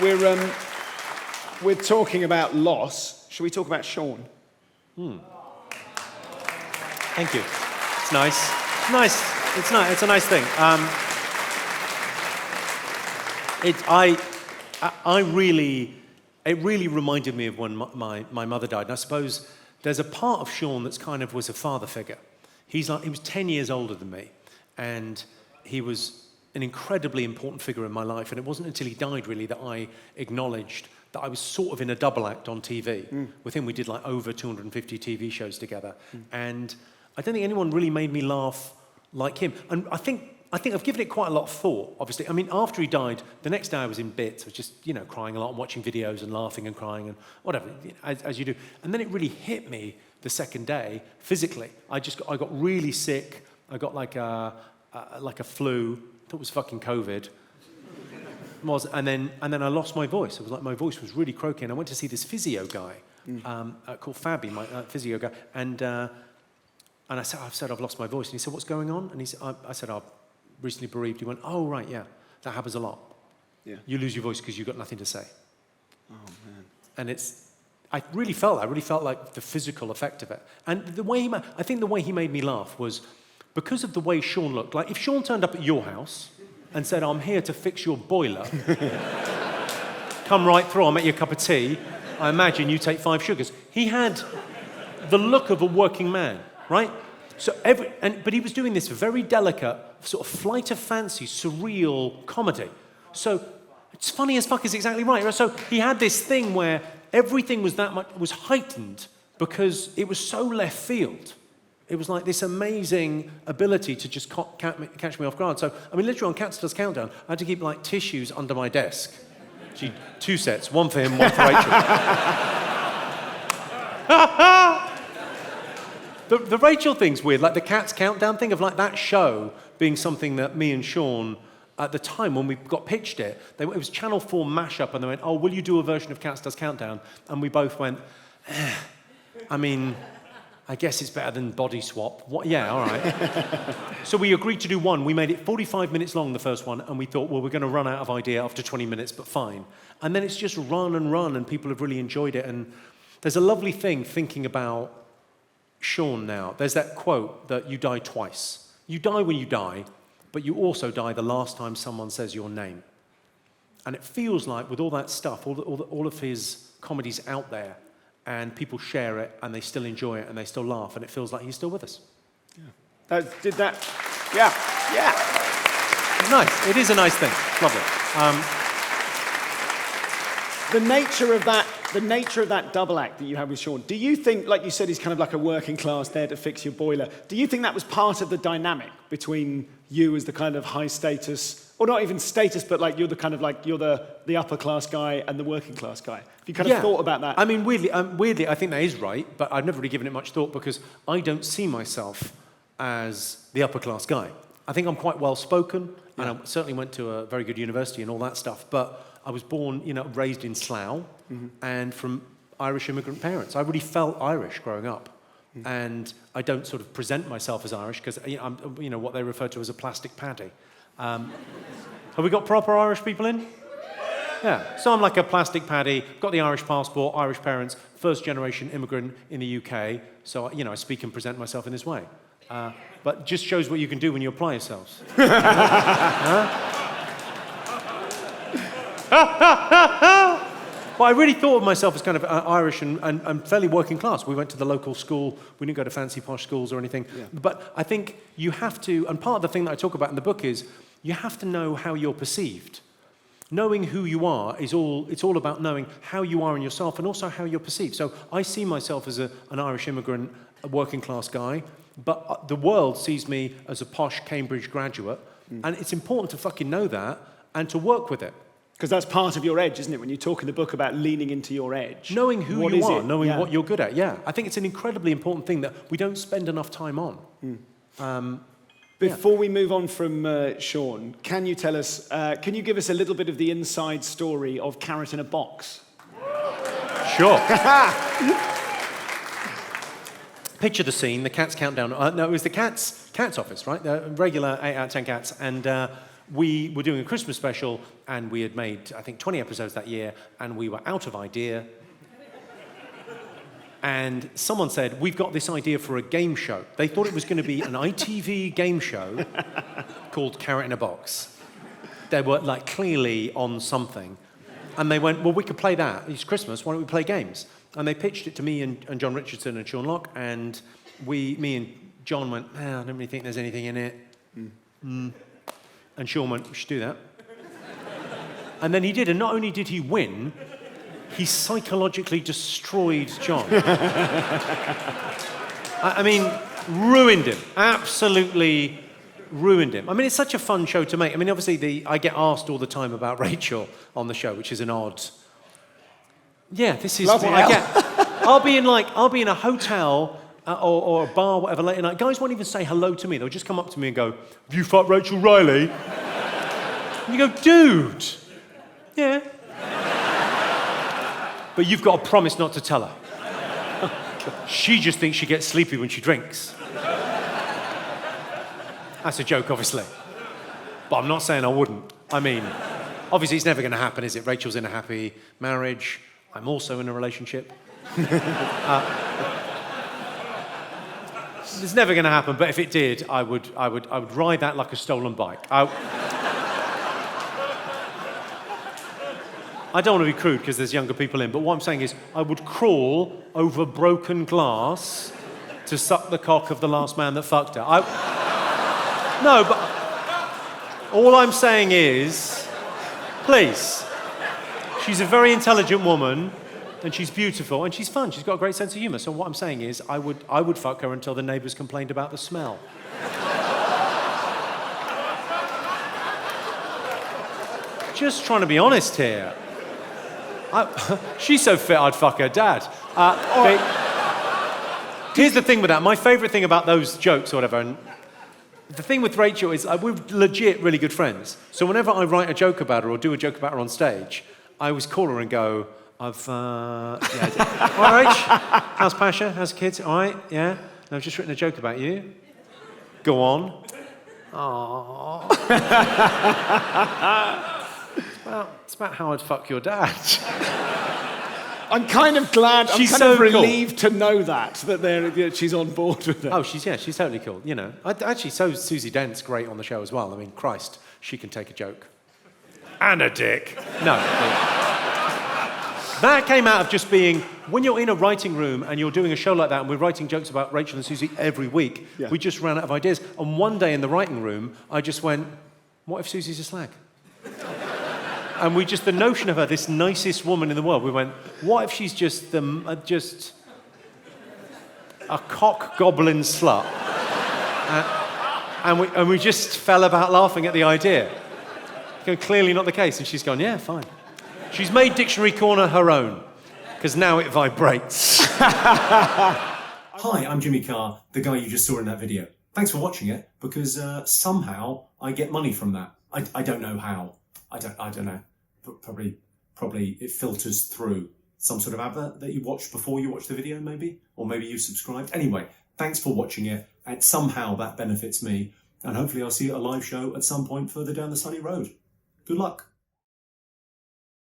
We're talking about loss. Should we talk about Sean? Thank you. It's nice. Nice. It's nice. It's a nice thing. It really reminded me of when my mother died. And I suppose there's a part of Sean that's kind of was a father figure. He was 10 years older than me, and he was an incredibly important figure in my life. And it wasn't until he died, really, that I acknowledged that I was sort of in a double act on TV. With him, we did like over 250 TV shows together. And I don't think anyone really made me laugh like him. And I think I've given it quite a lot of thought, obviously. I mean, after he died, the next day I was in bits. I was just, crying a lot and watching videos and laughing and crying and whatever, as you do. And then it really hit me the second day, physically. I got really sick. I got like a flu. I thought it was fucking COVID. And then I lost my voice. It was like my voice was really croaky. And I went to see this physio guy called Fabby, my physio guy. And I said, I've lost my voice. And he said, what's going on? And I said, I'm recently bereaved. He went, oh, right, yeah, that happens a lot. Yeah. You lose your voice because you've got nothing to say. Oh, man. And I really felt like the physical effect of it. And I think the way he made me laugh was because of the way Sean looked. Like if Sean turned up at your house and said, I'm here to fix your boiler, come right through, I'll make you a cup of tea, I imagine you take 5 sugars. He had the look of a working man, right? So but he was doing this very delicate, sort of flight of fancy, surreal comedy. So it's funny as fuck is exactly right. So he had this thing where everything was heightened because it was so left field. It was like this amazing ability to just catch me off guard. So, I mean, literally on Cats Does Countdown, I had to keep like tissues under my desk. 2 sets, one for him, one for Rachel. The Rachel thing's weird, like the Cats Countdown thing of like that show being something that me and Sean, at the time when we got pitched it was Channel 4 mashup, and they went, oh, will you do a version of Cats Does Countdown? And we both went, I mean, I guess it's better than Body Swap. What? Yeah, all right. So we agreed to do one. We made it 45 minutes long, the first one, and we thought, well, we're going to run out of idea after 20 minutes, but fine. And then it's just run, and people have really enjoyed it. And there's a lovely thing thinking about Sean now. There's that quote that you die twice. You die when you die, but you also die the last time someone says your name. And it feels like with all that stuff, all of his comedies out there, and people share it, and they still enjoy it, and they still laugh, and it feels like he's still with us. Yeah. Yeah. It's nice. It is a nice thing. It's lovely. The nature of that double act that you had with Sean, do you think, like you said, he's kind of like a working class there to fix your boiler, do you think that was part of the dynamic between you as the kind of high status, or not even status, but like you're the upper class guy and the working class guy? Have you kind of thought about that? I mean, weirdly, I think that is right, but I've never really given it much thought because I don't see myself as the upper class guy. I think I'm quite well spoken, and I certainly went to a very good university and all that stuff, but I was born, raised in Slough, and from Irish immigrant parents. I really felt Irish growing up. And I don't sort of present myself as Irish because, I'm, what they refer to as a plastic paddy. Have we got proper Irish people in? Yeah. So I'm like a plastic paddy, got the Irish passport, Irish parents, first generation immigrant in the UK. So, I speak and present myself in this way. But just shows what you can do when you apply yourselves. But I really thought of myself as kind of Irish and fairly working class. We went to the local school. We didn't go to fancy posh schools or anything. Yeah. But I think you have to, and part of the thing that I talk about in the book is you have to know how you're perceived. Knowing who you are it's all about knowing how you are in yourself and also how you're perceived. So I see myself as an Irish immigrant, a working class guy, but the world sees me as a posh Cambridge graduate. And it's important to fucking know that and to work with it. Because that's part of your edge, isn't it? When you talk in the book about leaning into your edge. Knowing who you are, knowing what you're good at, I think it's an incredibly important thing that we don't spend enough time on. Before we move on from Sean, can you tell us, can you give us a little bit of the inside story of Carrot in a Box? Sure. Picture the scene, the Cats Countdown. No, it was the Cats office, right? The regular 8 out of 10 cats. And we were doing a Christmas special, and we had made, I think, 20 episodes that year, and we were out of idea. And someone said, we've got this idea for a game show. They thought it was going to be an ITV game show called Carrot in a Box. They were like clearly on something. And they went, well, we could play that. It's Christmas, why don't we play games? And they pitched it to me and John Richardson and Sean Locke, and me and John went, I don't really think there's anything in it. And Sean went, we should do that. And then he did, and not only did he win, he psychologically destroyed John. I mean, ruined him. Absolutely ruined him. I mean, it's such a fun show to make. I mean, obviously, I get asked all the time about Rachel on the show, which is an odd... Yeah, this is Bloody what I hell. get. I'll be in a hotel or a bar, whatever, late at night. Guys won't even say hello to me. They'll just come up to me and go, have you fucked Rachel Riley? And you go, dude. Yeah. But you've got to promise not to tell her. She just thinks she gets sleepy when she drinks. That's a joke, obviously. But I'm not saying I wouldn't. I mean, obviously it's never going to happen, is it? Rachel's in a happy marriage. I'm also in a relationship. It's never going to happen, but if it did, I would ride that like a stolen bike. I don't want to be crude because there's younger people in, but what I'm saying is I would crawl over broken glass to suck the cock of the last man that fucked her. No, but all I'm saying is, please, she's a very intelligent woman, and she's beautiful, and she's fun. She's got a great sense of humour. So what I'm saying is I would fuck her until the neighbours complained about the smell. Just trying to be honest here. She's so fit, I'd fuck her dad. Here's the thing with that. My favourite thing about those jokes or whatever, and the thing with Rachel is we're legit really good friends. So whenever I write a joke about her or do a joke about her on stage, I always call her and go, all right, Rach, how's Pasha? How's the kids? All right, yeah? No, I've just written a joke about you. Go on. Aww. It's about how I'd fuck your dad. I'm kind of glad, She's I'm so kind of cool. relieved to know that she's on board with it. Oh, she's totally cool, you know. Actually, so's Susie Dent's great on the show as well. I mean, Christ, she can take a joke. And a dick. No. That came out of just being, when you're in a writing room and you're doing a show like that and we're writing jokes about Rachel and Susie every week, we just ran out of ideas. And one day in the writing room, I just went, what if Susie's a slag? And the notion of her, this nicest woman in the world, we went, what if she's just a cock goblin slut? And we just fell about laughing at the idea. Clearly not the case. And she's gone, yeah, fine. She's made Dictionary Corner her own, because now it vibrates. Hi, I'm Jimmy Carr, the guy you just saw in that video. Thanks for watching it, because somehow I get money from that. I don't know how. I don't know. Probably it filters through some sort of advert that you watched before you watch the video, maybe? Or maybe you subscribed. Anyway, thanks for watching it, and somehow that benefits me. And hopefully I'll see you at a live show at some point further down the sunny road. Good luck.